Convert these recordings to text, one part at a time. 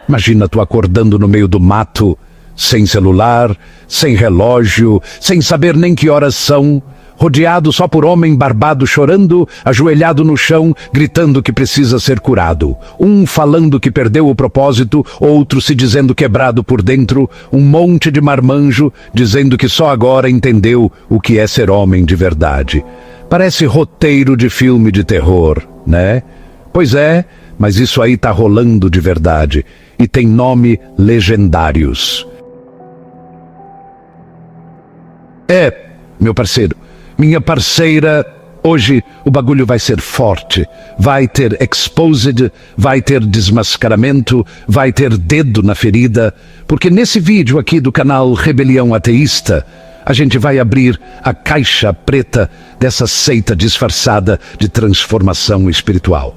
Imagina tu acordando no meio do mato, sem celular, sem relógio, sem saber nem que horas são, rodeado só por homem barbado chorando, ajoelhado no chão, gritando que precisa ser curado. Um falando que perdeu o propósito, outro se dizendo quebrado por dentro, um monte de marmanjo dizendo que só agora entendeu o que é ser homem de verdade. Parece roteiro de filme de terror, né? Pois é, mas isso aí tá rolando de verdade. E tem nome Legendários. Meu parceiro, minha parceira, hoje o bagulho vai ser forte. Vai ter exposed, vai ter desmascaramento, vai ter dedo na ferida. Porque nesse vídeo aqui do canal Rebelião Ateísta, a gente vai abrir a caixa preta dessa seita disfarçada de transformação espiritual.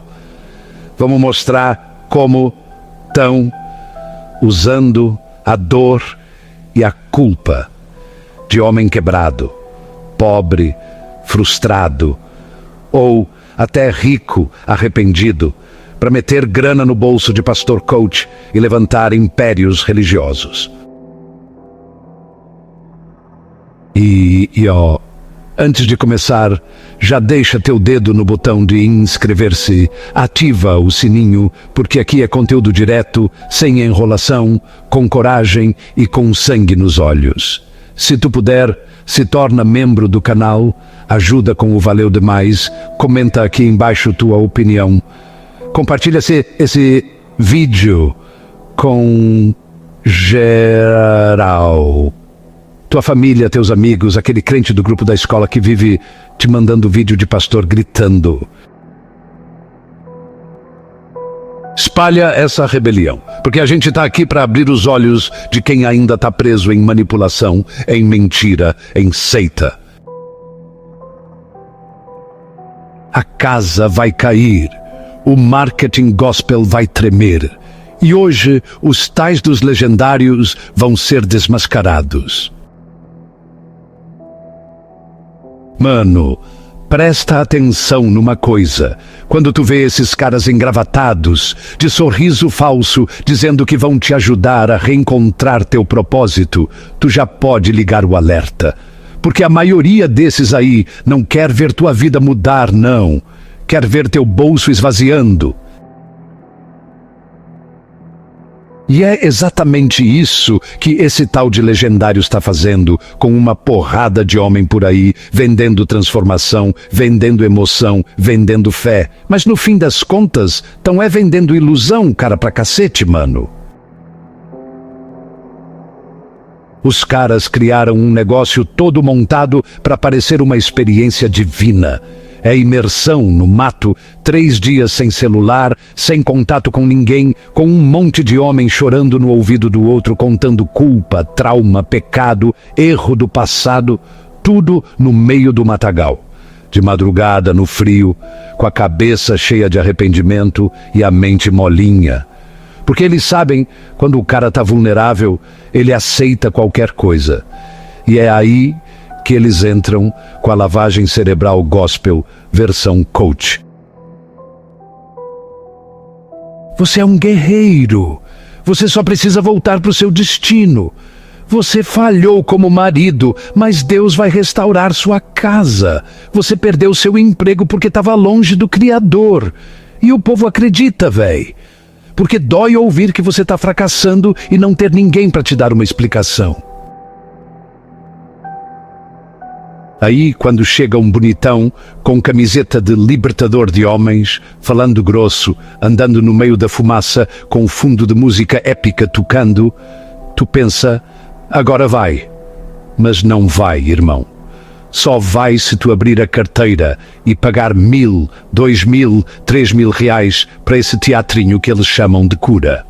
Vamos mostrar como estão usando a dor e a culpa de homem quebrado, pobre, frustrado ou até rico, arrependido, para meter grana no bolso de pastor coach e levantar impérios religiosos. Ó, antes de começar, já deixa teu dedo no botão de inscrever-se, ativa o sininho, porque aqui é conteúdo direto, sem enrolação, com coragem e com sangue nos olhos. Se tu puder, se torna membro do canal, ajuda com o valeu demais, comenta aqui embaixo tua opinião. Compartilha esse vídeo com geral. Tua família, teus amigos, aquele crente do grupo da escola que vive te mandando vídeo de pastor gritando. Espalha essa rebelião, porque a gente está aqui para abrir os olhos de quem ainda está preso em manipulação, em mentira, em seita. A casa vai cair, o marketing gospel vai tremer, e hoje os tais dos legendários vão ser desmascarados. Mano, presta atenção numa coisa. Quando tu vê esses caras engravatados, de sorriso falso, dizendo que vão te ajudar a reencontrar teu propósito, tu já pode ligar o alerta. Porque a maioria desses aí não quer ver tua vida mudar, não. Quer ver teu bolso esvaziando. E é exatamente isso que esse tal de legendário está fazendo, com uma porrada de homem por aí, vendendo transformação, vendendo emoção, vendendo fé. Mas no fim das contas, tão vendendo ilusão, cara, pra cacete, mano. Os caras criaram um negócio todo montado para parecer uma experiência divina. É imersão no mato, 3 dias sem celular, sem contato com ninguém, com um monte de homem chorando no ouvido do outro, contando culpa, trauma, pecado, erro do passado, tudo no meio do matagal. De madrugada, no frio, com a cabeça cheia de arrependimento e a mente molinha. Porque eles sabem, quando o cara tá vulnerável, ele aceita qualquer coisa. E é aí que eles entram com a lavagem cerebral gospel versão coach. Você é um guerreiro. Você só precisa voltar para o seu destino. Você falhou como marido, mas Deus vai restaurar sua casa. Você perdeu seu emprego porque estava longe do Criador. E o povo acredita, véi. Porque dói ouvir que você está fracassando e não ter ninguém para te dar uma explicação. Aí, quando chega um bonitão, com camiseta de libertador de homens, falando grosso, andando no meio da fumaça, com fundo de música épica tocando, tu pensa, agora vai. Mas não vai, irmão. Só vai se tu abrir a carteira e pagar 1.000, 2.000, 3.000 reais para esse teatrinho que eles chamam de cura.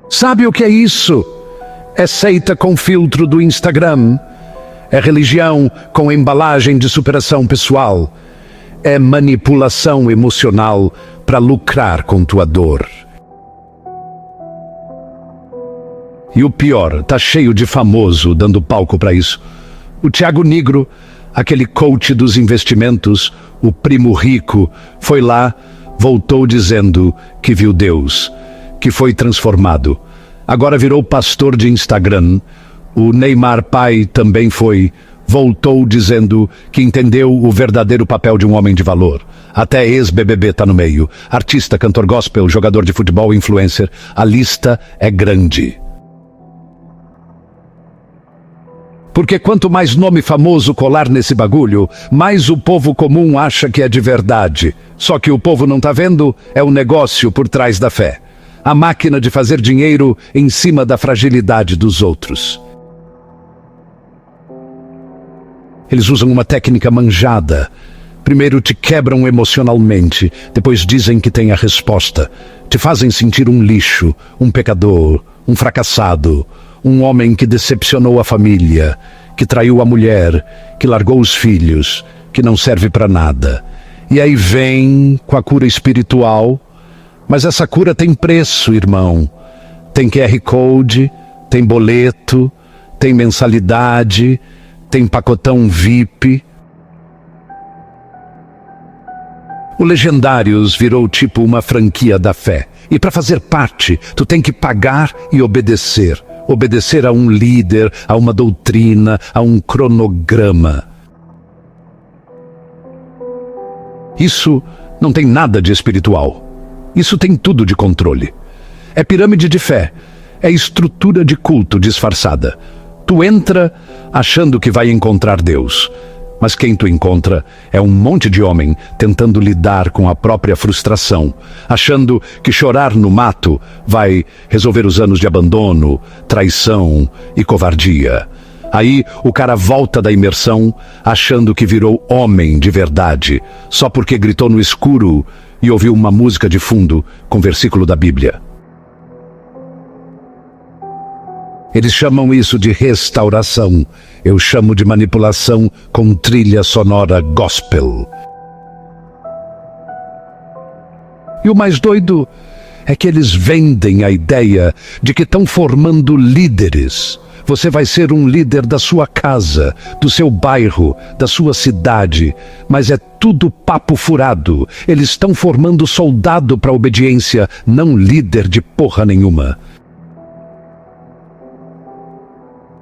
Sabe o que é isso? É seita com filtro do Instagram. É religião com embalagem de superação pessoal. É manipulação emocional para lucrar com tua dor. E o pior, tá cheio de famoso dando palco para isso. O Thiago Nigro Aquele coach dos investimentos, o primo rico, foi lá, voltou dizendo que viu Deus, que foi transformado. Agora virou pastor de Instagram. O Neymar pai também voltou dizendo que entendeu o verdadeiro papel de um homem de valor. Até ex-BBB tá no meio. Artista, cantor gospel, jogador de futebol, influencer. A lista é grande. Porque quanto mais nome famoso colar nesse bagulho, mais o povo comum acha que é de verdade. Só que o povo não tá vendo, é o negócio por trás da fé. A máquina de fazer dinheiro em cima da fragilidade dos outros. Eles usam uma técnica manjada. Primeiro te quebram emocionalmente, depois dizem que tem a resposta. Te fazem sentir um lixo, um pecador, um fracassado, um homem que decepcionou a família, que traiu a mulher, que largou os filhos, que não serve para nada. E aí vem com a cura espiritual, mas essa cura tem preço, irmão. Tem QR Code, tem boleto, tem mensalidade, tem pacotão VIP. O Legendários virou tipo uma franquia da fé. E para fazer parte, tu tem que pagar e obedecer. Obedecer a um líder, a uma doutrina, a um cronograma. Isso não tem nada de espiritual. Isso tem tudo de controle. É pirâmide de fé. É estrutura de culto disfarçada. Tu entra achando que vai encontrar Deus. Mas quem tu encontra é um monte de homem tentando lidar com a própria frustração, achando que chorar no mato vai resolver os anos de abandono, traição e covardia. Aí o cara volta da imersão achando que virou homem de verdade, só porque gritou no escuro e ouviu uma música de fundo com versículo da Bíblia. Eles chamam isso de restauração. Eu chamo de manipulação com trilha sonora gospel. E o mais doido é que eles vendem a ideia de que estão formando líderes. Você vai ser um líder da sua casa, do seu bairro, da sua cidade. Mas é tudo papo furado. Eles estão formando soldado para obediência, não líder de porra nenhuma.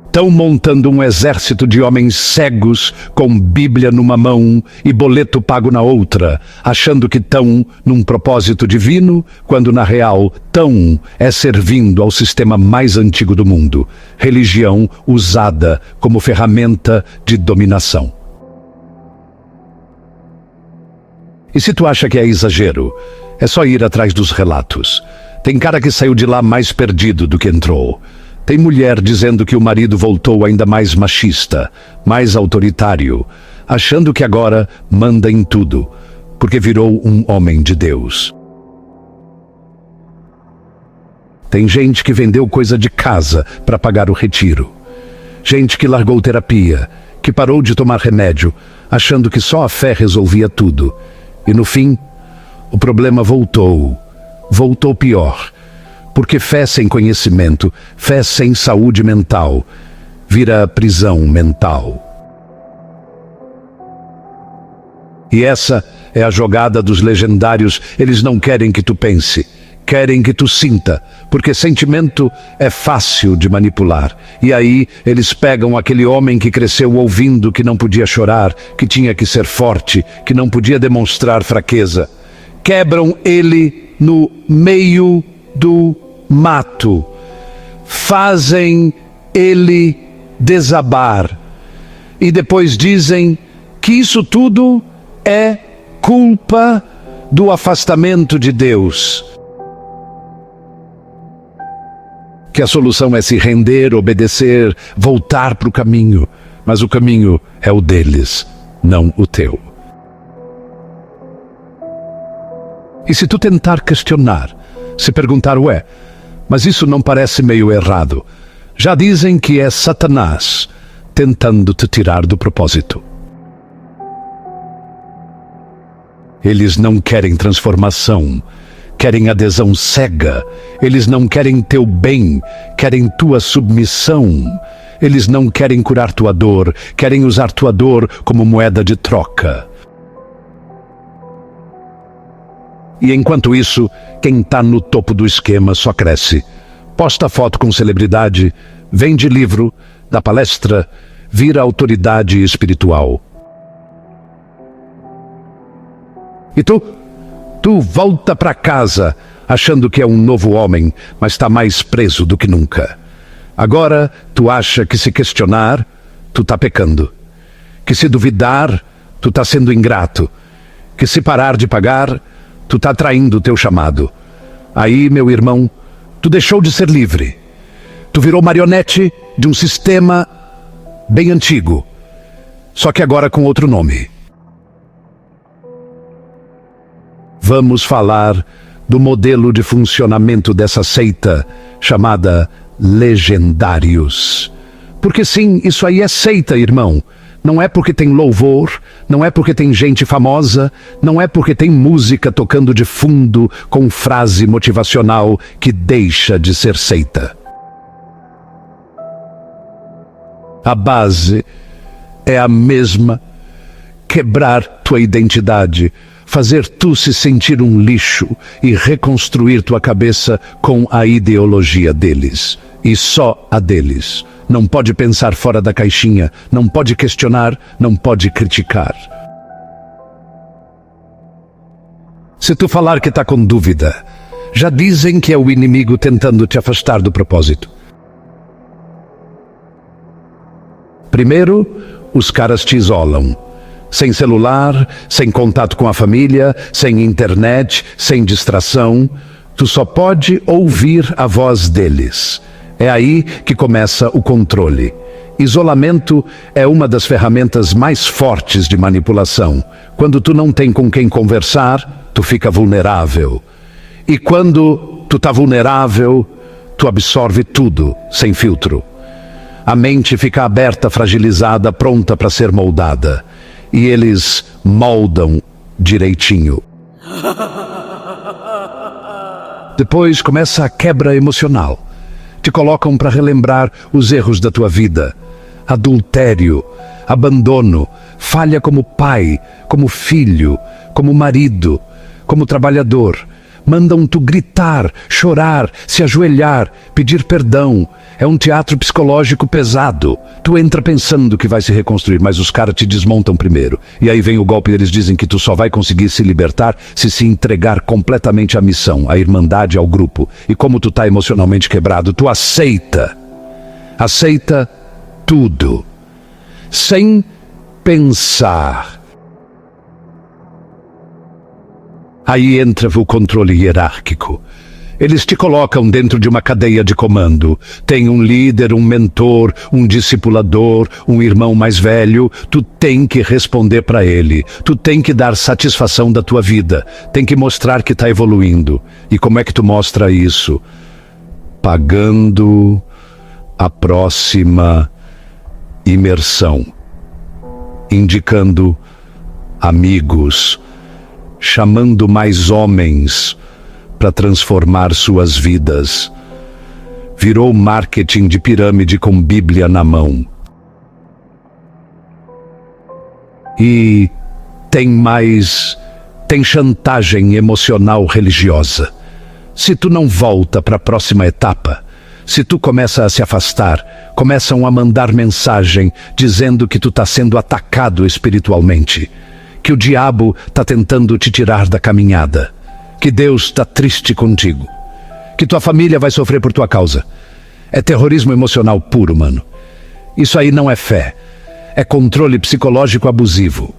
Estão montando um exército de homens cegos com Bíblia numa mão e boleto pago na outra, achando que estão num propósito divino, quando na real estão servindo ao sistema mais antigo do mundo, religião usada como ferramenta de dominação. E se tu acha que é exagero, é só ir atrás dos relatos. Tem cara que saiu de lá mais perdido do que entrou. Tem mulher dizendo que o marido voltou ainda mais machista, mais autoritário, achando que agora manda em tudo, porque virou um homem de Deus. Tem gente que vendeu coisa de casa para pagar o retiro. Gente que largou terapia, que parou de tomar remédio, achando que só a fé resolvia tudo. E no fim, o problema voltou pior. Porque fé sem conhecimento, fé sem saúde mental, vira prisão mental. E essa é a jogada dos legendários. Eles não querem que tu pense, querem que tu sinta, porque sentimento é fácil de manipular. E aí eles pegam aquele homem que cresceu ouvindo que não podia chorar, que tinha que ser forte, que não podia demonstrar fraqueza. Quebram ele no meio do mato, fazem ele desabar e depois dizem que isso tudo é culpa do afastamento de Deus. Que a solução é se render, obedecer, voltar para o caminho, mas o caminho é o deles, não o teu. E se tu tentar questionar, se perguntar, mas isso não parece meio errado? Já dizem que é Satanás tentando te tirar do propósito. Eles não querem transformação, querem adesão cega. Eles não querem teu bem, querem tua submissão. Eles não querem curar tua dor, querem usar tua dor como moeda de troca. E enquanto isso, quem está no topo do esquema só cresce. Posta foto com celebridade, vende livro, dá palestra, vira autoridade espiritual. E tu? Tu volta para casa achando que é um novo homem, mas está mais preso do que nunca. Agora, tu acha que se questionar, tu está pecando. Que se duvidar, tu está sendo ingrato. Que se parar de pagar, tu está traindo o teu chamado. Aí, meu irmão, tu deixou de ser livre. Tu virou marionete de um sistema bem antigo, só que agora com outro nome. Vamos falar do modelo de funcionamento dessa seita chamada Legendários. Porque sim, isso aí é seita, irmão. Não é porque tem louvor, não é porque tem gente famosa, não é porque tem música tocando de fundo com frase motivacional que deixa de ser seita. A base é a mesma: quebrar tua identidade, fazer tu se sentir um lixo e reconstruir tua cabeça com a ideologia deles. E só a deles. Não pode pensar fora da caixinha, não pode questionar, não pode criticar. Se tu falar que está com dúvida, já dizem que é o inimigo tentando te afastar do propósito. Primeiro, os caras te isolam. Sem celular, sem contato com a família, sem internet, sem distração. Tu só pode ouvir a voz deles. É aí que começa o controle. Isolamento é uma das ferramentas mais fortes de manipulação. Quando tu não tem com quem conversar, tu fica vulnerável. E quando tu tá vulnerável, tu absorve tudo, sem filtro. A mente fica aberta, fragilizada, pronta para ser moldada. E eles moldam direitinho. Depois começa a quebra emocional. Te colocam para relembrar os erros da tua vida. Adultério, abandono, falha como pai, como filho, como marido, como trabalhador. Mandam tu gritar, chorar, se ajoelhar, pedir perdão. É um teatro psicológico pesado. Tu entra pensando que vai se reconstruir, mas os caras te desmontam primeiro. E aí vem o golpe e eles dizem que tu só vai conseguir se libertar se entregar completamente à missão, à irmandade, ao grupo. E como tu tá emocionalmente quebrado, tu aceita. Aceita tudo. Sem pensar. Aí entra o controle hierárquico. Eles te colocam dentro de uma cadeia de comando. Tem um líder, um mentor, um discipulador, um irmão mais velho. Tu tem que responder para ele. Tu tem que dar satisfação da tua vida. Tem que mostrar que está evoluindo. E como é que tu mostra isso? Pagando a próxima imersão. Indicando amigos, chamando mais homens para transformar suas vidas. Virou marketing de pirâmide com Bíblia na mão. E tem chantagem emocional religiosa. Se tu não volta para a próxima etapa, se tu começa a se afastar, começam a mandar mensagem dizendo que tu está sendo atacado espiritualmente, que o diabo está tentando te tirar da caminhada, que Deus está triste contigo, que tua família vai sofrer por tua causa. É terrorismo emocional puro, mano. Isso aí não é fé, é controle psicológico abusivo.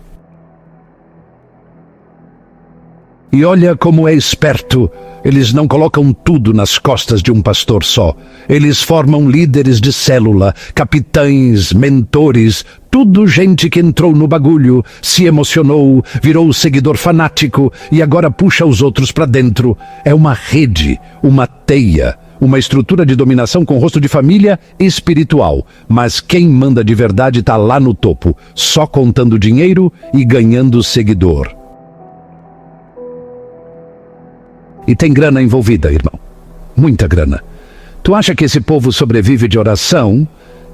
E olha como é esperto. Eles não colocam tudo nas costas de um pastor só. Eles formam líderes de célula, capitães, mentores, tudo gente que entrou no bagulho, se emocionou, virou seguidor fanático e agora puxa os outros para dentro. É uma rede, uma teia, uma estrutura de dominação com rosto de família espiritual. Mas quem manda de verdade está lá no topo, só contando dinheiro e ganhando seguidor. E tem grana envolvida, irmão. Muita grana. Tu acha que esse povo sobrevive de oração,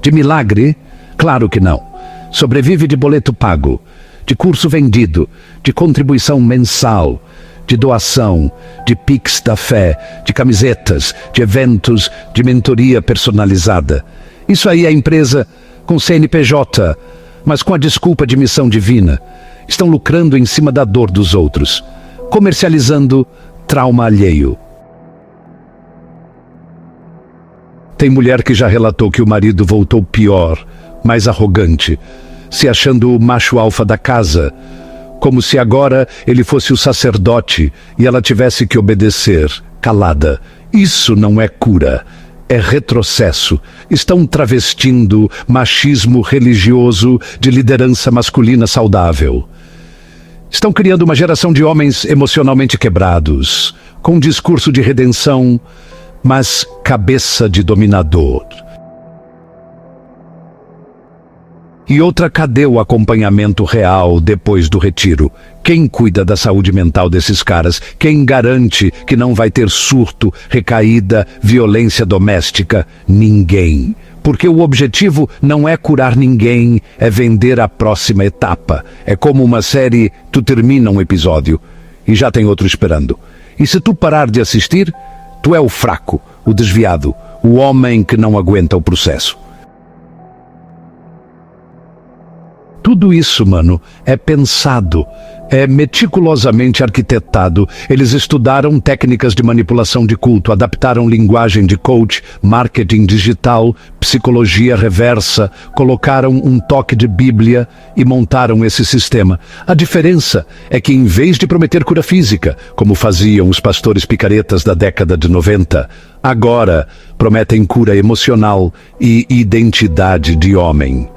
De milagre? Claro que não. Sobrevive de boleto pago, de curso vendido, de contribuição mensal, de doação, de Pix da fé, de camisetas, de eventos, de mentoria personalizada. Isso aí é empresa com CNPJ, mas com a desculpa de missão divina. Estão lucrando em cima da dor dos outros, comercializando trauma alheio. Tem mulher que já relatou que o marido voltou pior, mais arrogante, se achando o macho alfa da casa, como se agora ele fosse o sacerdote e ela tivesse que obedecer, calada. Isso não é cura, é retrocesso. Estão travestindo machismo religioso de liderança masculina saudável. Estão criando uma geração de homens emocionalmente quebrados, com um discurso de redenção, mas cabeça de dominador. E outra, cadê o acompanhamento real depois do retiro? Quem cuida da saúde mental desses caras? Quem garante que não vai ter surto, recaída, violência doméstica? Ninguém. Porque o objetivo não é curar ninguém, é vender a próxima etapa. É como uma série, tu termina um episódio e já tem outro esperando. E se tu parar de assistir, tu é o fraco, o desviado, o homem que não aguenta o processo. Tudo isso, mano, é pensado, é meticulosamente arquitetado. Eles estudaram técnicas de manipulação de culto, adaptaram linguagem de coach, marketing digital, psicologia reversa, colocaram um toque de Bíblia e montaram esse sistema. A diferença é que, em vez de prometer cura física, como faziam os pastores picaretas da década de 90, agora prometem cura emocional e identidade de homem.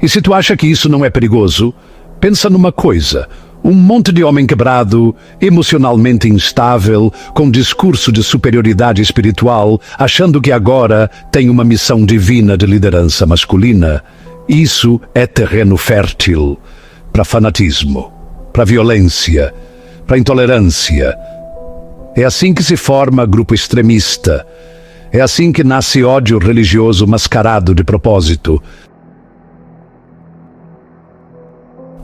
E se tu acha que isso não é perigoso, pensa numa coisa. Um monte de homem quebrado, emocionalmente instável, com discurso de superioridade espiritual, achando que agora tem uma missão divina de liderança masculina. Isso é terreno fértil para fanatismo, para violência, para intolerância. É assim que se forma grupo extremista. É assim que nasce ódio religioso mascarado de propósito.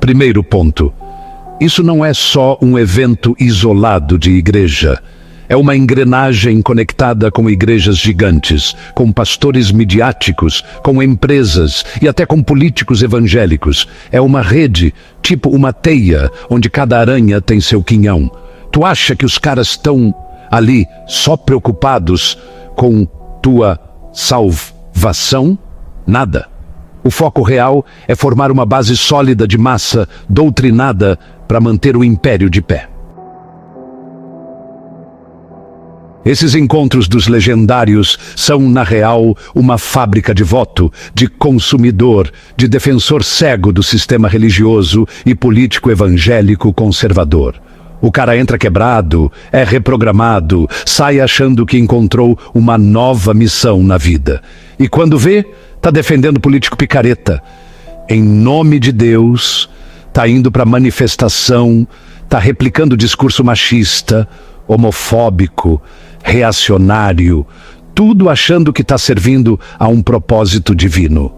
Primeiro ponto. Isso não é só um evento isolado de igreja. É uma engrenagem conectada com igrejas gigantes, com pastores midiáticos, com empresas e até com políticos evangélicos. É uma rede, tipo uma teia, onde cada aranha tem seu quinhão. Tu acha que os caras estão ali só preocupados com tua salvação? Nada. O foco real é formar uma base sólida de massa doutrinada para manter o império de pé. Esses encontros dos legendários são, na real, uma fábrica de voto, de consumidor, de defensor cego do sistema religioso e político evangélico conservador. O cara entra quebrado, é reprogramado, sai achando que encontrou uma nova missão na vida. E quando vê, tá defendendo político picareta. Em nome de Deus, tá indo para manifestação, tá replicando discurso machista, homofóbico, reacionário, tudo achando que tá servindo a um propósito divino.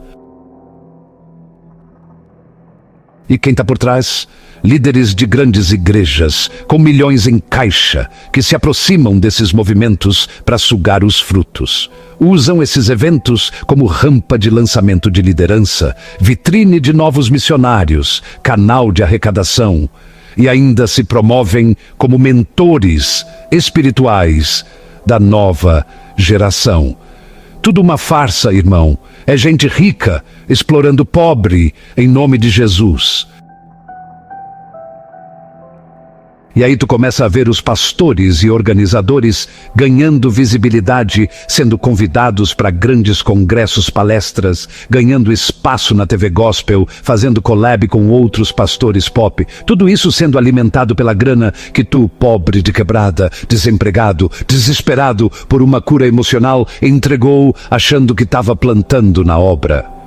E quem tá por trás? Líderes de grandes igrejas, com milhões em caixa, que se aproximam desses movimentos para sugar os frutos. Usam esses eventos como rampa de lançamento de liderança, vitrine de novos missionários, canal de arrecadação, e ainda se promovem como mentores espirituais da nova geração. Tudo uma farsa, irmão. É gente rica explorando pobre em nome de Jesus. E aí tu começa a ver os pastores e organizadores ganhando visibilidade, sendo convidados para grandes congressos, palestras, ganhando espaço na TV Gospel, fazendo collab com outros pastores pop. Tudo isso sendo alimentado pela grana que tu, pobre de quebrada, desempregado, desesperado por uma cura emocional, entregou achando que estava plantando na obra.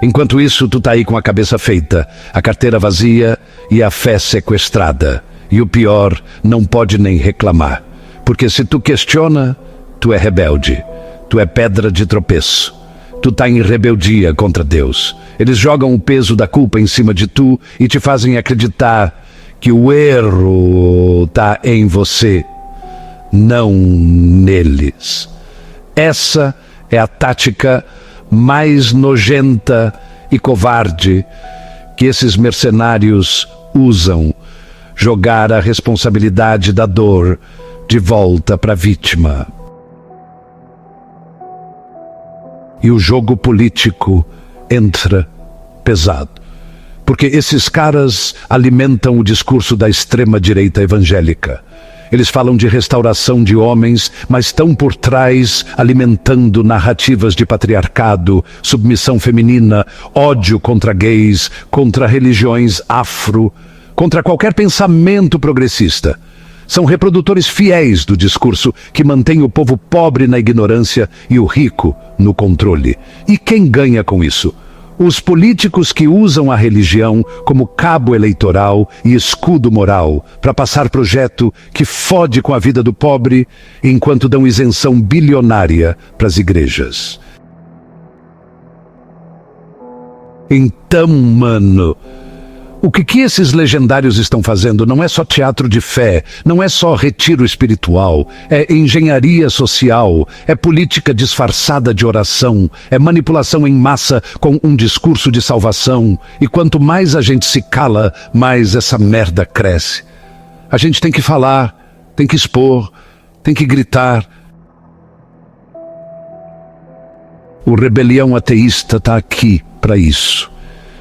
Enquanto isso, tu tá aí com a cabeça feita, a carteira vazia e a fé sequestrada. E o pior, não pode nem reclamar. Porque se tu questiona, tu é rebelde, tu é pedra de tropeço. Tu tá em rebeldia contra Deus. Eles jogam o peso da culpa em cima de tu e te fazem acreditar que o erro tá em você, não neles. Essa é a tática mais nojenta e covarde que esses mercenários usam, jogar a responsabilidade da dor de volta para a vítima. E o jogo político entra pesado. Porque esses caras alimentam o discurso da extrema-direita evangélica. Eles falam de restauração de homens, mas estão por trás alimentando narrativas de patriarcado, submissão feminina, ódio contra gays, contra religiões afro, contra qualquer pensamento progressista. São reprodutores fiéis do discurso que mantém o povo pobre na ignorância e o rico no controle. E quem ganha com isso? Os políticos que usam a religião como cabo eleitoral e escudo moral para passar projeto que fode com a vida do pobre, enquanto dão isenção bilionária para as igrejas. Então, mano, o que esses legendários estão fazendo não é só teatro de fé, não é só retiro espiritual, é engenharia social, é política disfarçada de oração, é manipulação em massa com um discurso de salvação. E quanto mais a gente se cala, mais essa merda cresce. A gente tem que falar, tem que expor, tem que gritar. O rebelião ateísta está aqui para isso.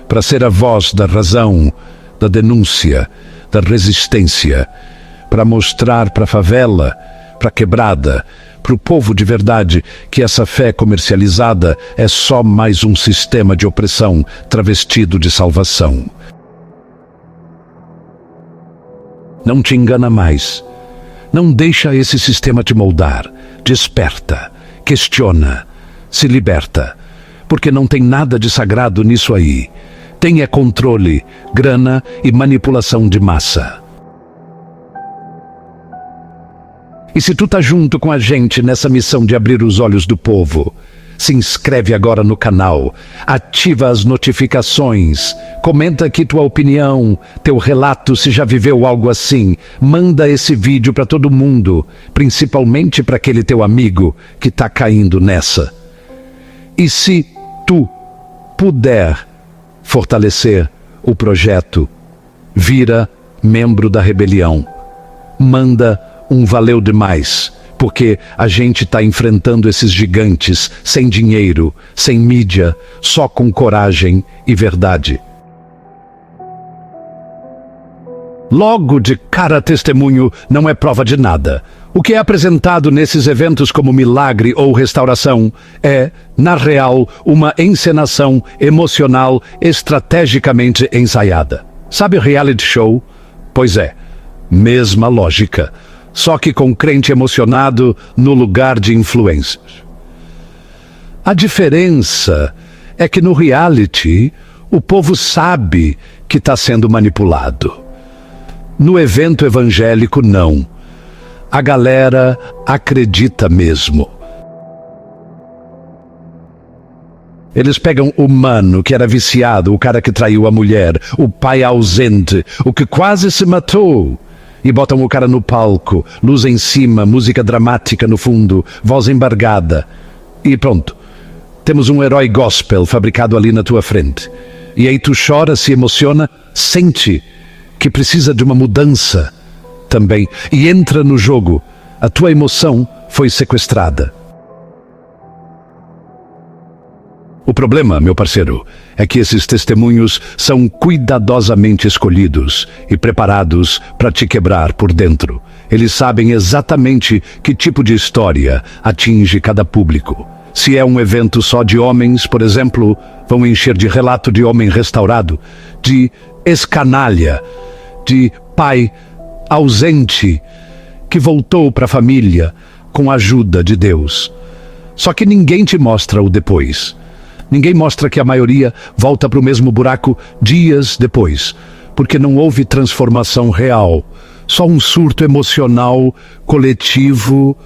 Para ser a voz da razão, da denúncia, da resistência, para mostrar para a favela, para a quebrada, para o povo de verdade que essa fé comercializada é só mais um sistema de opressão travestido de salvação. Não te engana mais. Não deixa esse sistema te moldar. Desperta, questiona, se liberta, porque não tem nada de sagrado nisso aí. Tem é controle, grana e manipulação de massa. E se tu tá junto com a gente nessa missão de abrir os olhos do povo, se inscreve agora no canal, ativa as notificações, comenta aqui tua opinião, teu relato se já viveu algo assim, manda esse vídeo para todo mundo, principalmente para aquele teu amigo que tá caindo nessa. E se tu puder fortalecer o projeto, vira membro da rebelião. Manda um valeu demais, porque a gente está enfrentando esses gigantes sem dinheiro, sem mídia, só com coragem e verdade. Logo de cara, testemunho não é prova de nada. O que é apresentado nesses eventos como milagre ou restauração é, na real, uma encenação emocional estrategicamente ensaiada. Sabe reality show? Pois é, mesma lógica, só que com crente emocionado no lugar de influencer. A diferença é que no reality, o povo sabe que está sendo manipulado. No evento evangélico, não. A galera acredita mesmo. Eles pegam o mano que era viciado, o cara que traiu a mulher, o pai ausente, o que quase se matou, e botam o cara no palco, luz em cima, música dramática no fundo, voz embargada. E pronto, temos um herói gospel fabricado ali na tua frente. E aí tu chora, se emociona, sente que precisa de uma mudança também, e entra no jogo. A tua emoção foi sequestrada. O problema, meu parceiro, é que esses testemunhos são cuidadosamente escolhidos e preparados para te quebrar por dentro. Eles sabem exatamente que tipo de história atinge cada público. Se é um evento só de homens, por exemplo, vão encher de relato de homem restaurado, de ex-canalha, de pai ausente que voltou para a família com a ajuda de Deus. Só que ninguém te mostra o depois. Ninguém mostra que a maioria volta para o mesmo buraco dias depois, porque não houve transformação real, só um surto emocional coletivo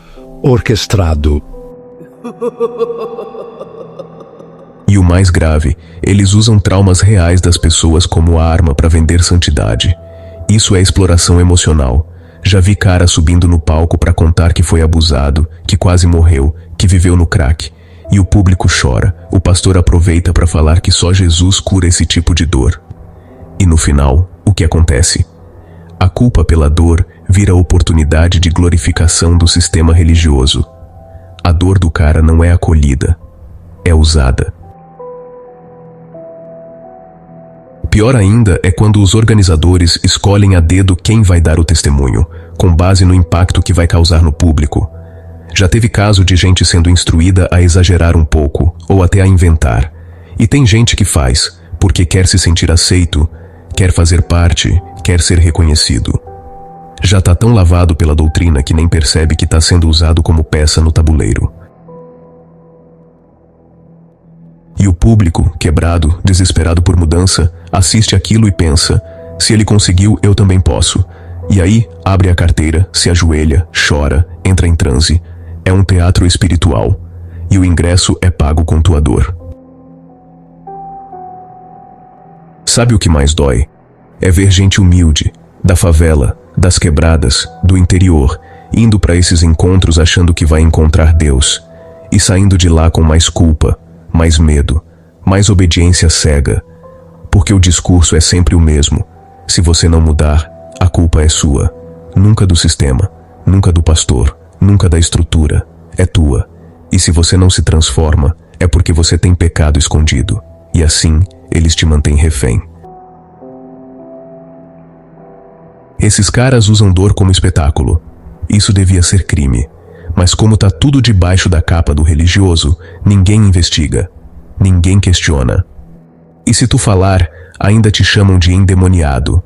orquestrado. E o mais grave, eles usam traumas reais das pessoas como arma para vender santidade. Isso é exploração emocional. Já vi cara subindo no palco para contar que foi abusado, que quase morreu, que viveu no crack. E o público chora. O pastor aproveita para falar que só Jesus cura esse tipo de dor. E no final, o que acontece? A culpa pela dor vira oportunidade de glorificação do sistema religioso. A dor do cara não é acolhida, é usada. Pior ainda é quando os organizadores escolhem a dedo quem vai dar o testemunho, com base no impacto que vai causar no público. Já teve caso de gente sendo instruída a exagerar um pouco, ou até a inventar. E tem gente que faz, porque quer se sentir aceito, quer fazer parte, quer ser reconhecido. Já tá tão lavado pela doutrina que nem percebe que tá sendo usado como peça no tabuleiro. E o público, quebrado, desesperado por mudança, assiste aquilo e pensa: se ele conseguiu, eu também posso. E aí, abre a carteira, se ajoelha, chora, entra em transe. É um teatro espiritual. E o ingresso é pago com tua dor. Sabe o que mais dói? É ver gente humilde, da favela, das quebradas, do interior, indo para esses encontros achando que vai encontrar Deus, e saindo de lá com mais culpa, mais medo, mais obediência cega, porque o discurso é sempre o mesmo. Se você não mudar, a culpa é sua, nunca do sistema, nunca do pastor, nunca da estrutura, é tua. E se você não se transforma, é porque você tem pecado escondido, e assim eles te mantêm refém. Esses caras usam dor como espetáculo. Isso devia ser crime. Mas como tá tudo debaixo da capa do religioso, ninguém investiga. Ninguém questiona. E se tu falar, ainda te chamam de endemoniado.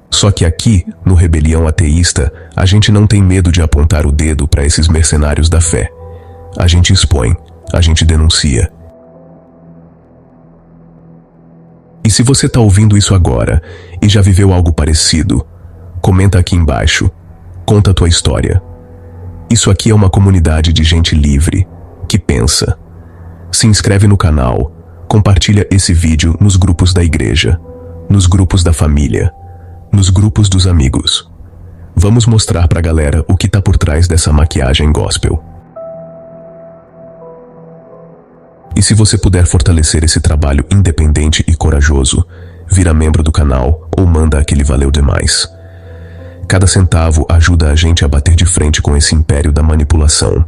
Só que aqui, no Rebelião Ateísta, a gente não tem medo de apontar o dedo para esses mercenários da fé. A gente expõe, a gente denuncia. E se você tá ouvindo isso agora e já viveu algo parecido, comenta aqui embaixo, conta a tua história. Isso aqui é uma comunidade de gente livre, que pensa. Se inscreve no canal, compartilha esse vídeo nos grupos da igreja, nos grupos da família, nos grupos dos amigos. Vamos mostrar pra galera o que tá por trás dessa maquiagem gospel. E se você puder fortalecer esse trabalho independente e corajoso, vira membro do canal ou manda aquele valeu demais. Cada centavo ajuda a gente a bater de frente com esse império da manipulação.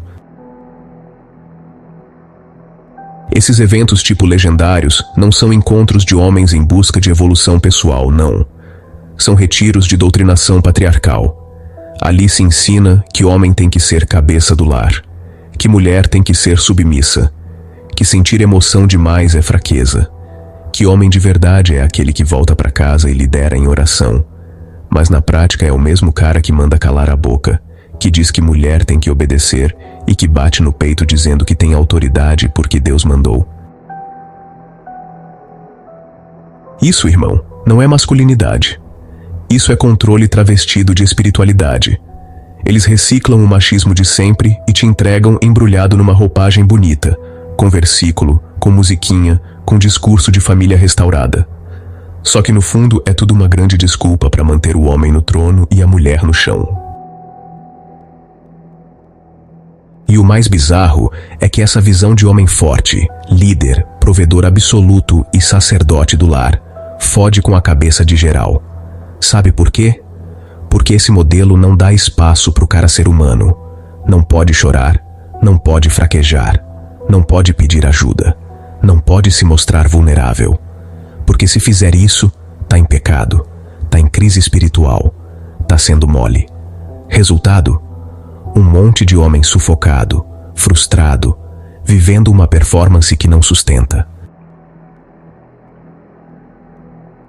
Esses eventos tipo legendários não são encontros de homens em busca de evolução pessoal, não. São retiros de doutrinação patriarcal. Ali se ensina que homem tem que ser cabeça do lar, que mulher tem que ser submissa, que sentir emoção demais é fraqueza, que homem de verdade é aquele que volta para casa e lidera em oração. Mas na prática é o mesmo cara que manda calar a boca, que diz que mulher tem que obedecer e que bate no peito dizendo que tem autoridade porque Deus mandou. Isso, irmão, não é masculinidade. Isso é controle travestido de espiritualidade. Eles reciclam o machismo de sempre e te entregam embrulhado numa roupagem bonita, com versículo, com musiquinha, com discurso de família restaurada. Só que no fundo é tudo uma grande desculpa para manter o homem no trono e a mulher no chão. E o mais bizarro é que essa visão de homem forte, líder, provedor absoluto e sacerdote do lar, fode com a cabeça de geral. Sabe por quê? Porque esse modelo não dá espaço para o cara ser humano. Não pode chorar, não pode fraquejar, não pode pedir ajuda, não pode se mostrar vulnerável. Porque se fizer isso, tá em pecado, tá em crise espiritual, tá sendo mole. Resultado? Um monte de homem sufocado, frustrado, vivendo uma performance que não sustenta.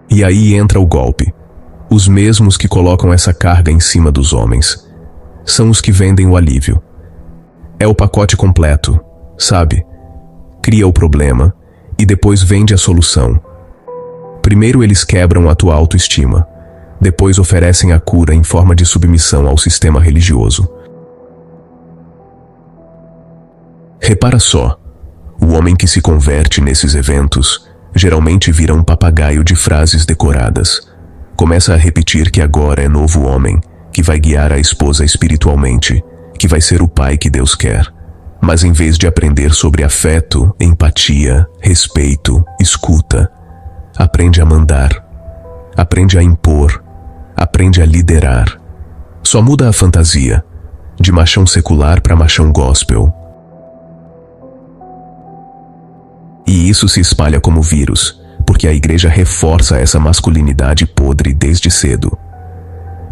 E aí entra o golpe. Os mesmos que colocam essa carga em cima dos homens são os que vendem o alívio. É o pacote completo, sabe? Cria o problema e depois vende a solução. Primeiro eles quebram a tua autoestima. Depois oferecem a cura em forma de submissão ao sistema religioso. Repara só, o homem que se converte nesses eventos geralmente vira um papagaio de frases decoradas. Começa a repetir que agora é novo homem, que vai guiar a esposa espiritualmente, que vai ser o pai que Deus quer. Mas em vez de aprender sobre afeto, empatia, respeito, escuta, aprende a mandar, aprende a impor, aprende a liderar. Só muda a fantasia, de machão secular para machão gospel. E isso se espalha como vírus, porque a igreja reforça essa masculinidade podre desde cedo.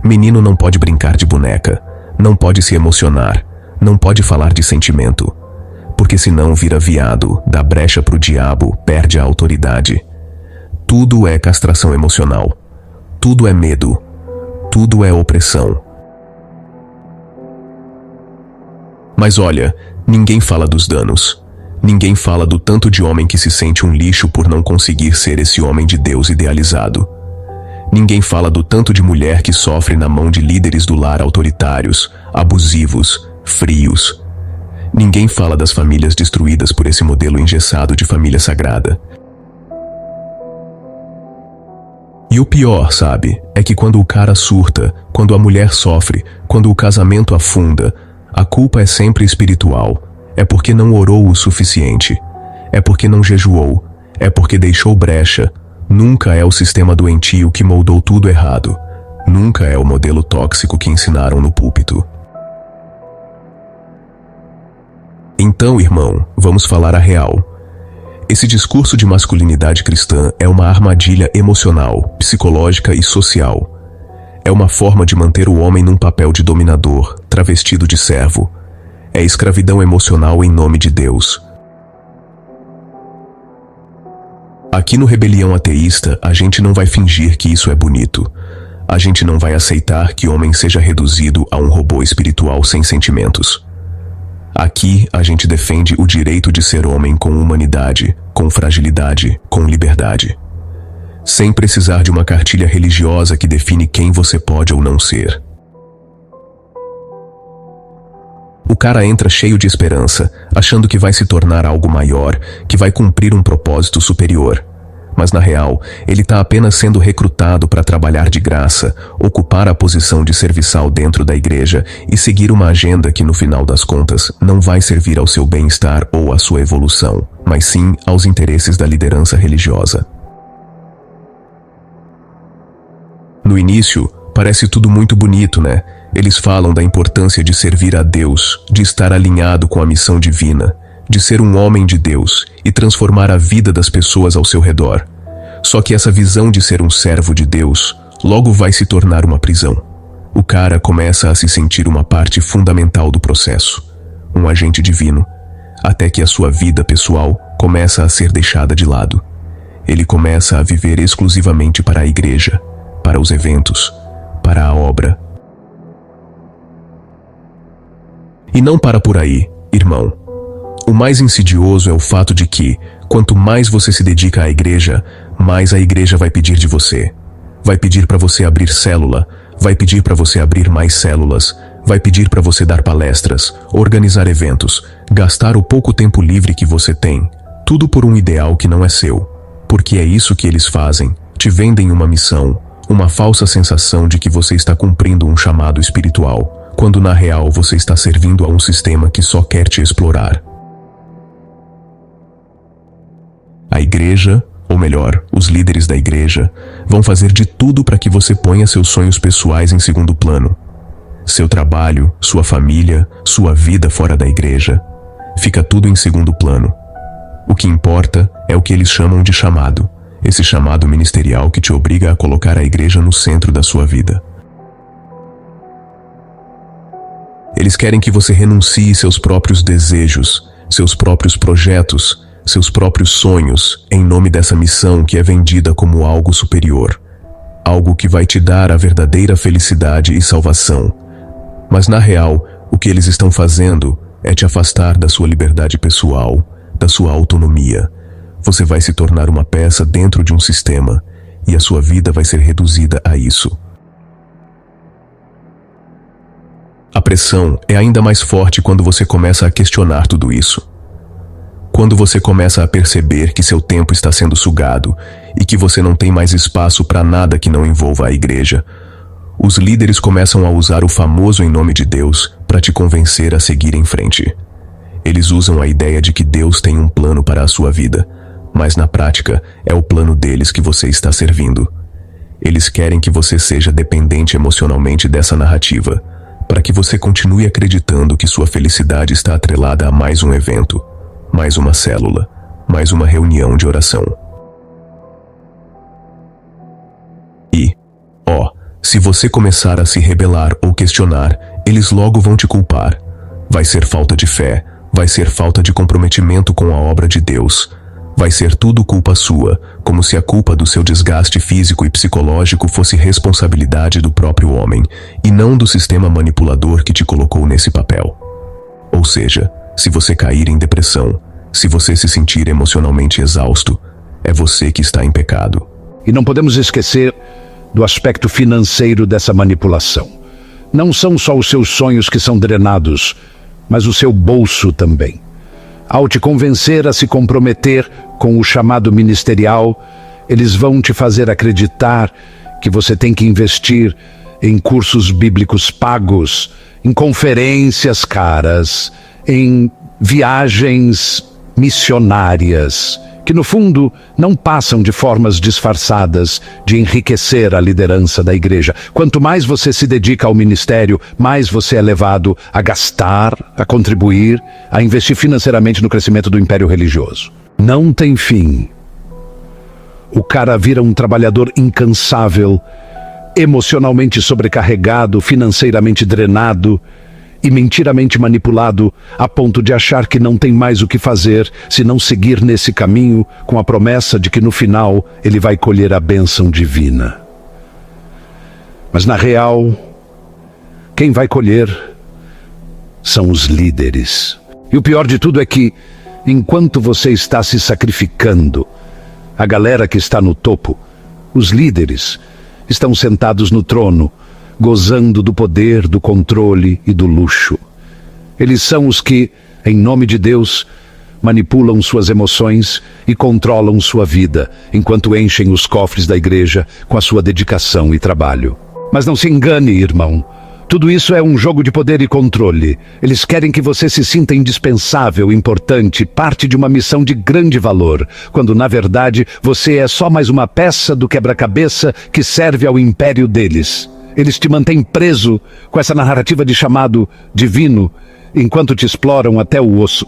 Menino não pode brincar de boneca, não pode se emocionar, não pode falar de sentimento, porque senão vira viado, dá brecha pro diabo, perde a autoridade. Tudo é castração emocional, tudo é medo, tudo é opressão. Mas olha, ninguém fala dos danos. Ninguém fala do tanto de homem que se sente um lixo por não conseguir ser esse homem de Deus idealizado. Ninguém fala do tanto de mulher que sofre na mão de líderes do lar autoritários, abusivos, frios. Ninguém fala das famílias destruídas por esse modelo engessado de família sagrada. E o pior, sabe, é que quando o cara surta, quando a mulher sofre, quando o casamento afunda, a culpa é sempre espiritual. É porque não orou o suficiente. É porque não jejuou. É porque deixou brecha. Nunca é o sistema doentio que moldou tudo errado. Nunca é o modelo tóxico que ensinaram no púlpito. Então, irmão, vamos falar a real. Esse discurso de masculinidade cristã é uma armadilha emocional, psicológica e social. É uma forma de manter o homem num papel de dominador, travestido de servo. É escravidão emocional em nome de Deus. Aqui no Rebelião Ateísta, a gente não vai fingir que isso é bonito. A gente não vai aceitar que homem seja reduzido a um robô espiritual sem sentimentos. Aqui, a gente defende o direito de ser homem com humanidade, com fragilidade, com liberdade. Sem precisar de uma cartilha religiosa que define quem você pode ou não ser. O cara entra cheio de esperança, achando que vai se tornar algo maior, que vai cumprir um propósito superior. Mas na real, ele está apenas sendo recrutado para trabalhar de graça, ocupar a posição de serviçal dentro da igreja e seguir uma agenda que no final das contas não vai servir ao seu bem-estar ou à sua evolução, mas sim aos interesses da liderança religiosa. No início, parece tudo muito bonito, né? Eles falam da importância de servir a Deus, de estar alinhado com a missão divina, de ser um homem de Deus e transformar a vida das pessoas ao seu redor. Só que essa visão de ser um servo de Deus logo vai se tornar uma prisão. O cara começa a se sentir uma parte fundamental do processo, um agente divino, até que a sua vida pessoal começa a ser deixada de lado. Ele começa a viver exclusivamente para a igreja, para os eventos, para a obra. E não para por aí, irmão. O mais insidioso é o fato de que, quanto mais você se dedica à igreja, mais a igreja vai pedir de você. Vai pedir para você abrir célula, vai pedir para você abrir mais células, vai pedir para você dar palestras, organizar eventos, gastar o pouco tempo livre que você tem, tudo por um ideal que não é seu. Porque é isso que eles fazem, te vendem uma missão, uma falsa sensação de que você está cumprindo um chamado espiritual, quando na real você está servindo a um sistema que só quer te explorar. A igreja, ou melhor, os líderes da igreja, vão fazer de tudo para que você ponha seus sonhos pessoais em segundo plano. Seu trabalho, sua família, sua vida fora da igreja. Fica tudo em segundo plano. O que importa é o que eles chamam de chamado, esse chamado ministerial que te obriga a colocar a igreja no centro da sua vida. Eles querem que você renuncie seus próprios desejos, seus próprios projetos, seus próprios sonhos, em nome dessa missão que é vendida como algo superior. Algo que vai te dar a verdadeira felicidade e salvação. Mas na real, o que eles estão fazendo é te afastar da sua liberdade pessoal, da sua autonomia. Você vai se tornar uma peça dentro de um sistema, e a sua vida vai ser reduzida a isso. pressão é ainda mais forte quando você começa a questionar tudo isso. Quando você começa a perceber que seu tempo está sendo sugado e que você não tem mais espaço para nada que não envolva a igreja, os líderes começam a usar o famoso em nome de Deus para te convencer a seguir em frente. Eles usam a ideia de que Deus tem um plano para a sua vida, mas na prática é o plano deles que você está servindo. Eles querem que você seja dependente emocionalmente dessa narrativa, para que você continue acreditando que sua felicidade está atrelada a mais um evento, mais uma célula, mais uma reunião de oração. E, se você começar a se rebelar ou questionar, eles logo vão te culpar. Vai ser falta de fé, vai ser falta de comprometimento com a obra de Deus. Vai ser tudo culpa sua, como se a culpa do seu desgaste físico e psicológico fosse responsabilidade do próprio homem, e não do sistema manipulador que te colocou nesse papel. Ou seja, se você cair em depressão, se você se sentir emocionalmente exausto, é você que está em pecado. E não podemos esquecer do aspecto financeiro dessa manipulação. Não são só os seus sonhos que são drenados, mas o seu bolso também. Ao te convencer a se comprometer com o chamado ministerial, eles vão te fazer acreditar que você tem que investir em cursos bíblicos pagos, em conferências caras, em viagens missionárias, que no fundo não passam de formas disfarçadas de enriquecer a liderança da igreja. Quanto mais você se dedica ao ministério, mais você é levado a gastar, a contribuir, a investir financeiramente no crescimento do império religioso. Não tem fim. O cara vira um trabalhador incansável, emocionalmente sobrecarregado, financeiramente drenado e mentiramente manipulado a ponto de achar que não tem mais o que fazer se não seguir nesse caminho com a promessa de que no final ele vai colher a bênção divina. Mas na real, quem vai colher são os líderes. E o pior de tudo é que, enquanto você está se sacrificando, a galera que está no topo, os líderes, estão sentados no trono, gozando do poder, do controle e do luxo. Eles são os que, em nome de Deus, manipulam suas emoções e controlam sua vida, enquanto enchem os cofres da igreja com a sua dedicação e trabalho. Mas não se engane, irmão. Tudo isso é um jogo de poder e controle. Eles querem que você se sinta indispensável, importante, parte de uma missão de grande valor, quando na verdade você é só mais uma peça do quebra-cabeça que serve ao império deles. Eles te mantêm preso com essa narrativa de chamado divino, enquanto te exploram até o osso.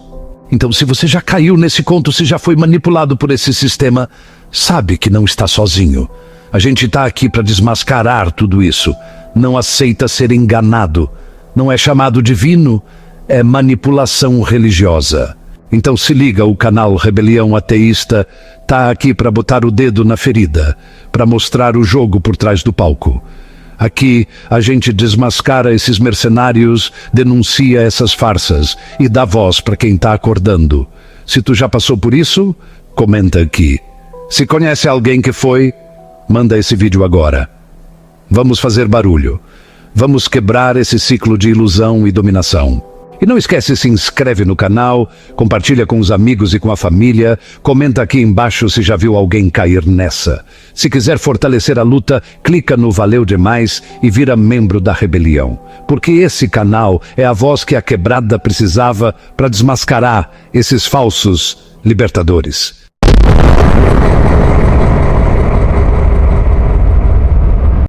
Então, se você já caiu nesse conto, se já foi manipulado por esse sistema, sabe que não está sozinho. A gente está aqui para desmascarar tudo isso. Não aceita ser enganado. Não é chamado divino, é manipulação religiosa. Então se liga, o canal Rebelião Ateísta tá aqui para botar o dedo na ferida, para mostrar o jogo por trás do palco. Aqui a gente desmascara esses mercenários, denuncia essas farsas e dá voz para quem está acordando. Se tu já passou por isso, comenta aqui. Se conhece alguém que foi, manda esse vídeo agora. Vamos fazer barulho. Vamos quebrar esse ciclo de ilusão e dominação. E não esquece, se inscreve no canal, compartilha com os amigos e com a família, comenta aqui embaixo se já viu alguém cair nessa. Se quiser fortalecer a luta, clica no Valeu Demais e vira membro da Rebelião. Porque esse canal é a voz que a quebrada precisava para desmascarar esses falsos libertadores.